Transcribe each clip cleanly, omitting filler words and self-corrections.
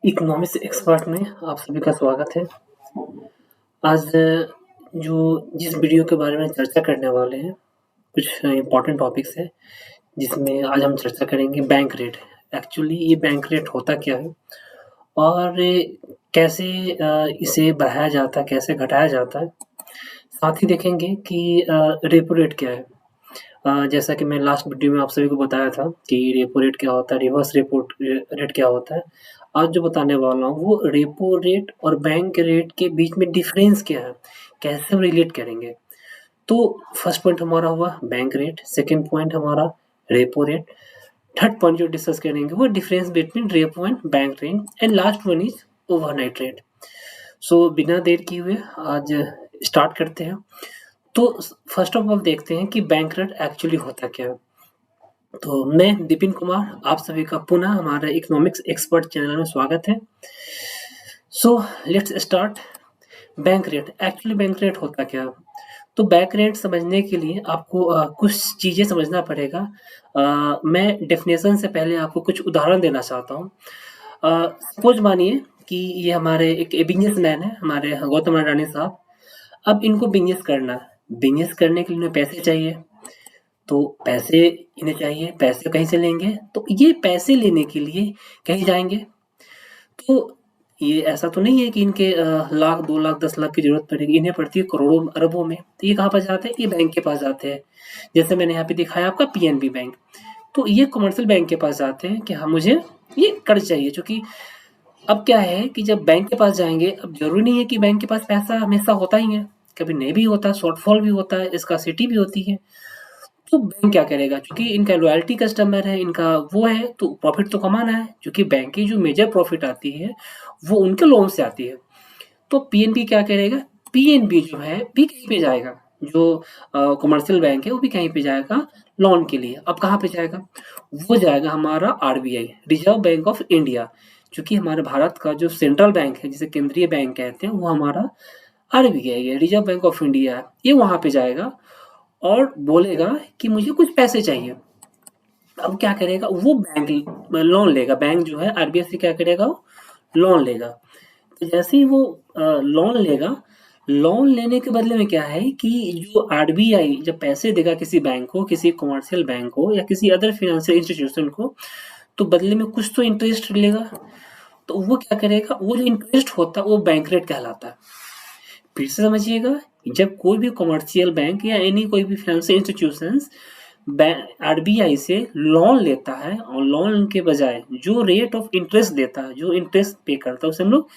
Economics expert में आप सभी का स्वागत है। आज जो जिस वीडियो के बारे में चर्चा करने वाले हैं, कुछ इम्पोर्टेंट टॉपिक्स है, जिसमें आज हम चर्चा करेंगे बैंक रेट। एक्चुअली ये बैंक रेट होता क्या है और कैसे इसे बढ़ाया जाता है, कैसे घटाया जाता है। साथ ही देखेंगे कि रेपो रेट क्या है। जैसा कि मैं लास्ट वीडियो में आप सभी को बताया था कि रेपो रेट क्या होता है, रिवर्स रेपो रेट क्या होता है। आज जो बताने वाला हूँ वो रेपो रेट और बैंक रेट के बीच में डिफरेंस क्या है, कैसे हम रिलेट करेंगे। तो फर्स्ट पॉइंट हमारा हुआ बैंक रेट, सेकंड पॉइंट हमारा रेपो रेट, थर्ड पॉइंट जो डिस्कस करेंगे वो difference between repo and bank rate, and last one is overnight rate. So बिना देर किए हुए आज स्टार्ट करते हैं। तो फर्स्ट ऑफ ऑल देखते हैं कि बैंक रेट एक्चुअली होता क्या है। तो मैं विपिन कुमार, आप सभी का पुनः हमारे इकोनॉमिक्स एक्सपर्ट चैनल में स्वागत है। So let's start. Bank rate, actually bank rate होता क्या है। तो बैंक रेट समझने के लिए आपको कुछ चीज़ें समझना पड़ेगा। मैं डेफिनेशन से पहले आपको कुछ उदाहरण देना चाहता हूँ। सपोज मानिए कि ये हमारे एक बिजनेसमैन है, हमारे गौतम अडानी साहब। अब इनको बिजनेस करना है, बिजनेस करने के लिए उन्हें पैसे चाहिए। तो पैसे इन्हें चाहिए, पैसे कहीं से लेंगे? तो ये पैसे लेने के लिए कहीं जाएँगे। तो ये ऐसा तो नहीं है कि इनके लाख, 2 लाख, 10 लाख की ज़रूरत पड़ेगी, इन्हें पड़ती है करोड़ों, अरबों में। तो ये कहाँ पर जाते हैं? ये बैंक के पास जाते हैं। जैसे मैंने यहाँ पे दिखाया आपका पीएनबी बैंक। तो ये कमर्शियल बैंक के पास जाते हैं कि हाँ, मुझे ये कर्ज़ चाहिए। चूँकि अब क्या है कि जब बैंक के पास जाएँगे, अब ज़रूरी नहीं है कि बैंक के पास पैसा हमेशा होता ही है, कभी नहीं भी होता, शॉर्टफॉल भी होता है, स्कार्सिटी भी होती है। तो बैंक क्या करेगा, चूँकि इनका लॉयल्टी कस्टमर है, इनका वो है, तो प्रॉफ़िट तो कमाना है, क्योंकि बैंक की जो मेजर प्रॉफ़िट आती है, वो उनके लोन से आती है। तो पीएनबी क्या करेगा, पीएनबी जो है भी कहीं पे जाएगा, जो कमर्शियल बैंक है वो भी कहीं पे जाएगा लोन के लिए। अब कहाँ पे जाएगा? वो जाएगा हमारा RBI, reserve bank of India. चूँकि हमारे भारत का जो सेंट्रल बैंक है, जिसे केंद्रीय बैंक कहते हैं, वो हमारा आरबीआई है, रिज़र्व बैंक ऑफ इंडिया है। ये वहाँ पे जाएगा और बोलेगा कि मुझे कुछ पैसे चाहिए। अब क्या करेगा, वो बैंक लोन लेगा, बैंक जो है आरबीआई से क्या करेगा, वो लोन लेगा। तो जैसे ही वो लोन लेगा, लोन लेने के बदले में क्या है कि जो आरबीआई जब पैसे देगा किसी बैंक को, किसी कमर्शियल बैंक को या किसी अदर फाइनेंशियल इंस्टीट्यूशन को, तो बदले में कुछ तो इंटरेस्ट लेगा। तो वो क्या करेगा, वो जो इंटरेस्ट होता है वो बैंक रेट कहलाता है। फिर से समझिएगा, जब कोई भी कमर्शियल बैंक या एनी कोई भी फाइनेंशियल इंस्टीट्यूशंस आरबीआई से लोन लेता है, और लोन के बजाय जो रेट ऑफ इंटरेस्ट देता है, जो इंटरेस्ट पे करता है, उसे हम लोग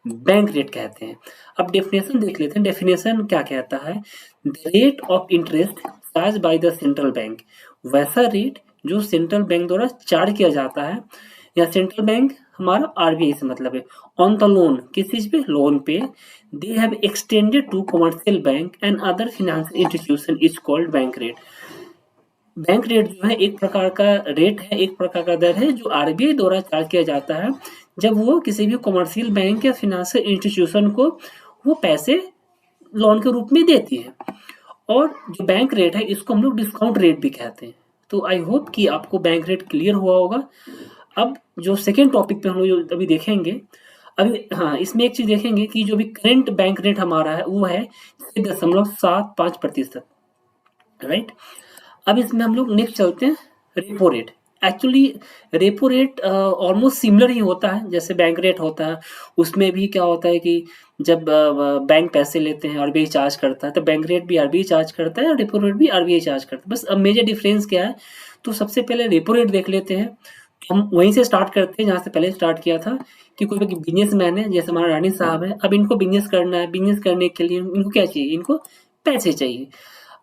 बैंक रेट कहते हैं। अब डेफिनेशन देख लेते हैं। डेफिनेशन क्या कहता है, the rate of interest charge by the central bank, वैसा रेट जो सेंट्रल बैंक द्वारा चार्ज किया जाता है, या सेंट्रल बैंक हमारा आरबीआई से मतलब है, ऑन द लोन, किस चीज पे, लोन पे, they have extended to commercial bank and other financial institution is called bank rate. Bank rate जो है एक प्रकार का रेट है, एक प्रकार का दर है जो आरबीआई द्वारा चार्ज किया जाता है जब वो किसी भी कमर्शियल बैंक या फाइनेंशियल इंस्टीट्यूशन को वो पैसे लोन के रूप में देती है। और जो बैंक रेट है इसको हम लोग डिस्काउंट रेट भी कहते हैं। तो आई होप कि आपको बैंक रेट क्लियर हुआ होगा। अब जो सेकेंड टॉपिक पे हम लोग जो अभी देखेंगे, अभी हाँ, इसमें एक चीज देखेंगे कि जो भी करंट बैंक रेट हमारा है वो है 6.75%, राइट। अब इसमें हम लोग नेक्स्ट चलते हैं, repo rate. Actually repo rate almost similar ही होता है जैसे बैंक रेट होता है। उसमें भी क्या होता है कि जब बैंक पैसे लेते हैं, आरबीआई चार्ज करता है, तो बैंक रेट भी आरबीआई चार्ज करता है और रेपो रेट भी आरबीआई चार्ज करता है। बस अब मेजर डिफरेंस क्या है, तो सबसे पहले रेपो रेट देख लेते हैं। तो हम वहीं से स्टार्ट करते हैं जहाँ से पहले स्टार्ट किया था, कि कोई भी बिजनेस मैन है, जैसे हमारा रानी साहब है। अब इनको बिजनेस करना है, बिजनेस करने के लिए इनको क्या चाहिए, इनको पैसे चाहिए।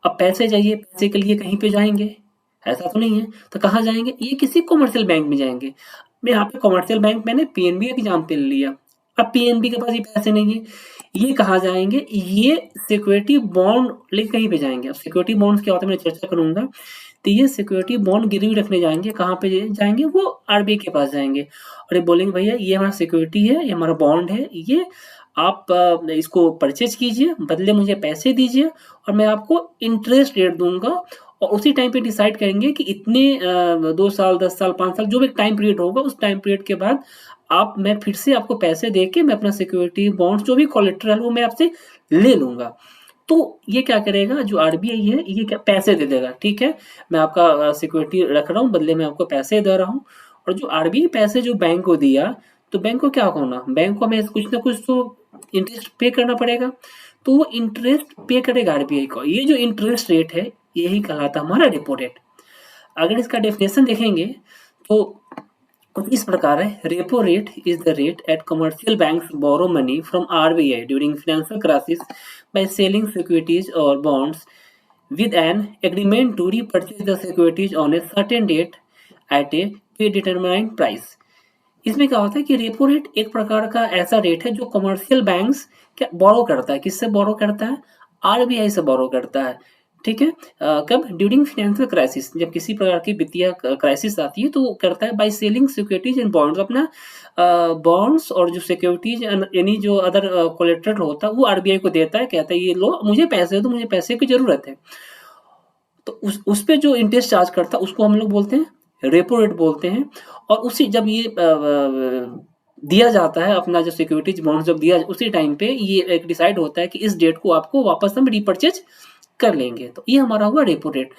अब पैसे चाहिए, पैसे के लिए कहीं पे जाएँगे? ऐसा तो नहीं है, तो कहाँ जाएँगे? ये किसी कमर्शियल बैंक में जाएँगे। मैं यहाँ पे कमर्शियल बैंक मैंने पीएनबी एग्ज़ाम्पल लिया। अब पीएनबी के पास ये पैसे नहीं है, ये कहाँ जाएँगे? ये सिक्योरिटी बॉन्ड लेके कहीं पे जाएँगे। अब सिक्योरिटी बॉन्ड्स क्या होता है मैं चर्चा करूँगा। तो ये सिक्योरिटी बॉन्ड गिरवी रखने जाएँगे, कहाँ पे जाएँगे? वो आरबीआई के पास जाएँगे और ये बोलेंगे भैया ये हमारा सिक्योरिटी है, ये हमारा बॉन्ड है, ये आप इसको परचेज़ कीजिए, बदले मुझे पैसे दीजिए और मैं आपको इंटरेस्ट रेट दूँगा और उसी टाइम पे डिसाइड करेंगे कि इतने 2 साल, 10 साल, 5 साल जो भी टाइम पीरियड होगा, उस टाइम पीरियड के बाद मैं फिर से आपको पैसे दे के मैं अपना सिक्योरिटी, बॉन्ड्स जो भी कोलेटरल वो मैं आपसे ले लूँगा। तो ये क्या करेगा, जो आरबीआई है ये क्या पैसे दे देगा, ठीक है? मैं आपका सिक्योरिटी रख रहा हूँ, बदले में आपको पैसे दे रहा हूँ। और जो आरबीआई पैसे जो बैंक को दिया, तो बैंक को क्या होना, बैंक को हमें कुछ ना कुछ तो इंटरेस्ट पे करना पड़ेगा। तो वो इंटरेस्ट पे करेगा आरबीआई को। ये जो इंटरेस्ट रेट है, यही कहलाता है हमारा रेपो रेट। अगर इसका डेफिनेशन देखेंगे तो कुछ इस प्रकार है, repo rate is the rate at commercial banks borrow money from RBI during financial crisis by selling securities और bonds with an agreement to repurchase the securities on a certain date at a predetermined price। इसमें क्या होता है कि repo rate एक प्रकार का ऐसा रेट है जो कमर्शियल बैंक्स क्या बोरो करता है, किससे बोरो करता है, आरबीआई से बोरो करता है, ठीक है। कब, ड्यूरिंग फाइनेंशियल क्राइसिस, जब किसी प्रकार की वित्तीय क्राइसिस आती है तो वो करता है bye selling securities and bonds, अपना बॉन्ड्स और जो सिक्योरिटीज यानी जो अदर कोलेटरल होता है वो आरबीआई को देता है, कहता है ये लो मुझे पैसे दो, मुझे पैसे की जरूरत है। तो उस पे जो इंटरेस्ट चार्ज करता है उसको हम लोग बोलते हैं रेपो रेट बोलते हैं। और उसी जब ये दिया जाता है अपना जो सिक्योरिटीज बॉन्ड जब दिया उसी टाइम पे ये एक डिसाइड होता है कि इस डेट को आपको वापस हम रिपर्चेज कर लेंगे। तो ये हमारा हुआ रेपो रेट।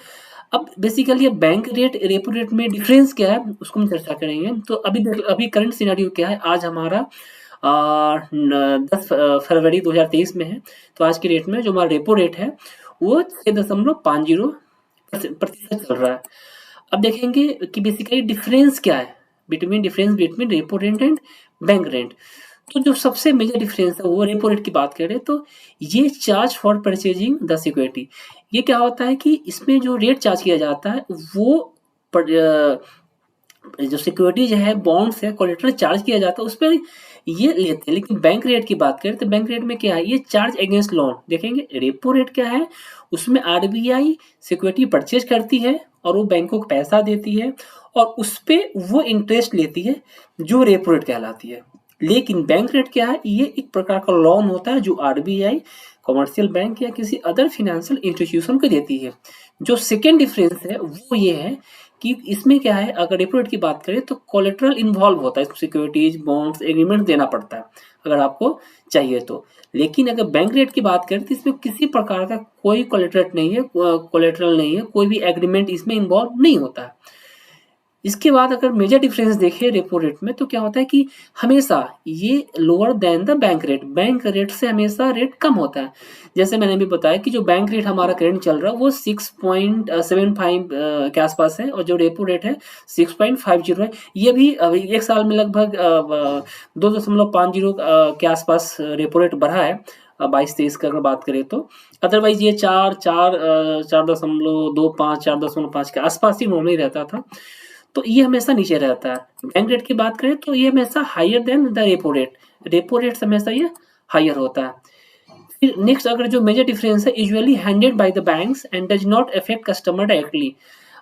अब basically bank rate repo rate में डिफरेंस क्या है उसको हम चर्चा करेंगे। तो अभी करंट सिनेरियो क्या है, आज हमारा 10 फरवरी 2023 में है। तो आज की डेट में जो हमारा रेपो रेट है वो 6.50% चल रहा है। अब देखेंगे कि बेसिकली डिफरेंस क्या है difference between repo rate and bank rate. तो जो सबसे मेजर डिफरेंस है वो रेपो रेट की बात करें तो ये charge for purchasing the security. ये क्या होता है कि इसमें जो रेट चार्ज किया जाता है वो जो सिक्योरिटी जो है, बॉन्ड्स है, कोलेटरल चार्ज किया जाता है उस पर ये लेते हैं। लेकिन बैंक रेट की बात करें तो बैंक रेट में क्या है, ये चार्ज अगेंस्ट लोन। देखेंगे रेपो रेट क्या है, उसमें आरबीआई सिक्योरिटी परचेज करती है और वो बैंकों को पैसा देती है और उस पे वो इंटरेस्ट लेती है जो रेपो रेट कहलाती है। लेकिन बैंक रेट क्या है, ये एक प्रकार का लोन होता है जो आरबीआई कमर्शियल बैंक या किसी अदर फाइनेंशियल इंस्टीट्यूशन को देती है। जो सेकेंड डिफरेंस है वो ये है कि इसमें क्या है, अगर रेपो रेट की बात करें तो कोलेटरल इन्वॉल्व होता है, सिक्योरिटीज बॉन्ड्स एग्रीमेंट देना पड़ता है अगर आपको चाहिए तो। लेकिन अगर बैंक रेट की बात करें तो इसमें किसी प्रकार का कोई कोलेटरल नहीं है, कोई भी एग्रीमेंट इसमें इन्वॉल्व नहीं होता है। इसके बाद अगर मेजर डिफरेंस देखें रेपो रेट में तो क्या होता है कि हमेशा ये lower than the bank rate से हमेशा रेट कम होता है। जैसे मैंने भी बताया कि जो बैंक रेट हमारा करंट चल रहा है वो 6.75 के आसपास है और जो रेपो रेट है 6.50 है। ये भी अभी एक साल में लगभग 2.50 के आसपास रेपो रेट बढ़ा है 22-23 का अगर बात करें तो। अदरवाइज ये 4.25 4.5 के आसपास ही नॉर्मली रहता था। तो ये हमेशा नीचे रहता है। बैंक रेट की बात करें तो ये हमेशा higher than the repo rate से हमेशा ये हायर होता है। फिर नेक्स्ट अगर जो मेजर डिफरेंस है, usually handed by the banks and does not affect customer directly.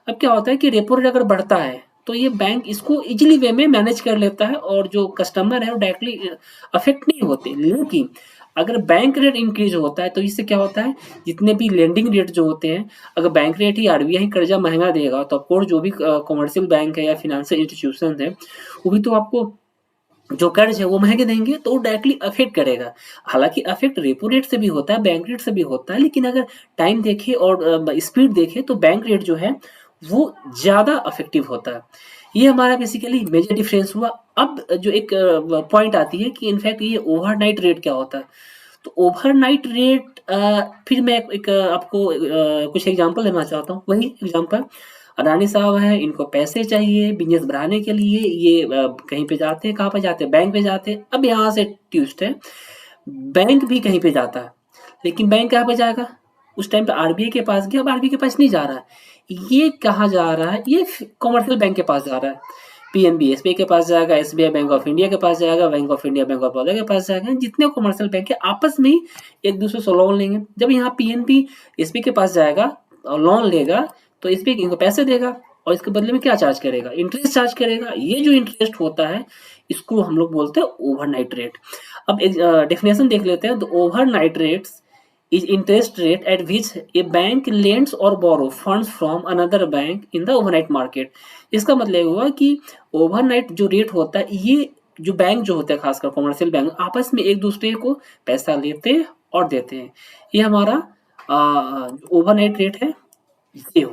अब क्या होता है कि रेपो रेट अगर बढ़ता है तो ये बैंक इसको इजीली वे में मैनेज कर लेता है और जो कस्टमर है वो डायरेक्टली अफेक्ट नहीं होते। लेकिन अगर बैंक रेट इंक्रीज होता है तो इससे क्या होता है, जितने भी लेंडिंग रेट जो होते हैं, अगर बैंक रेट ही आरबीआई कर्जा महंगा देगा तो ऑफकोर्स जो भी कमर्शियल बैंक है या फिनेंशियल इंस्टीट्यूशन है वो भी तो आपको जो कर्ज है वो महंगे देंगे, तो वो डायरेक्टली अफेक्ट करेगा। हालांकि अफेक्ट रेपो रेट से भी होता है, बैंक रेट से भी होता है, लेकिन अगर टाइम देखें और स्पीड देखें तो बैंक रेट जो है वो ज्यादा अफेक्टिव होता है। ये हमारा बेसिकली मेजर डिफरेंस हुआ। अब जो एक पॉइंट आती है कि इनफैक्ट ये ओवरनाइट रेट क्या होता है। तो ओवरनाइट रेट फिर मैं एक आपको कुछ एग्जांपल देना चाहता हूँ। वही एग्जांपल, अडानी साहब हैं, इनको पैसे चाहिए बिजनेस बढ़ाने के लिए, ये कहीं पे जाते हैं, कहाँ पे जाते हैं, बैंक पे जाते हैं। अब यहाँ से ट्विस्ट है, बैंक भी कहीं पे जाता है लेकिन बैंक कहाँ पे जाएगा, उस टाइम पे आरबीआई के पास गया, अब आरबीआई के पास नहीं जा रहा है, ये कहाँ जा रहा है, ये कमर्शियल बैंक के पास जा रहा है। पीएनबी एसबीआई के पास जाएगा, एसबीआई बैंक ऑफ इंडिया के पास जाएगा, bank of India bank of Baroda के पास जाएगा। जितने कमर्शियल बैंक है आपस में ही एक दूसरे से लोन लेंगे। जब यहाँ पीएनबी एसबीआई के पास जाएगा और लोन लेगा तो एसबीआई इनको पैसे देगा और इसके बदले में क्या चार्ज करेगा, इंटरेस्ट चार्ज करेगा। ये जो इंटरेस्ट होता है इसको हम लोग बोलते हैं ओवरनाइट रेट। अब एक डेफिनेशन देख लेते हैं। तो overnight rates is interest rate at which a bank lends और borrow funds from another bank in the overnight market. इसका मतलब हुआ कि ओवरनाइट जो रेट होता है, ये जो बैंक जो होते हैं खासकर कॉमर्शियल बैंक आपस में एक दूसरे को पैसा लेते और देते हैं। ये हमारा ओवरनाइट रेट है, ये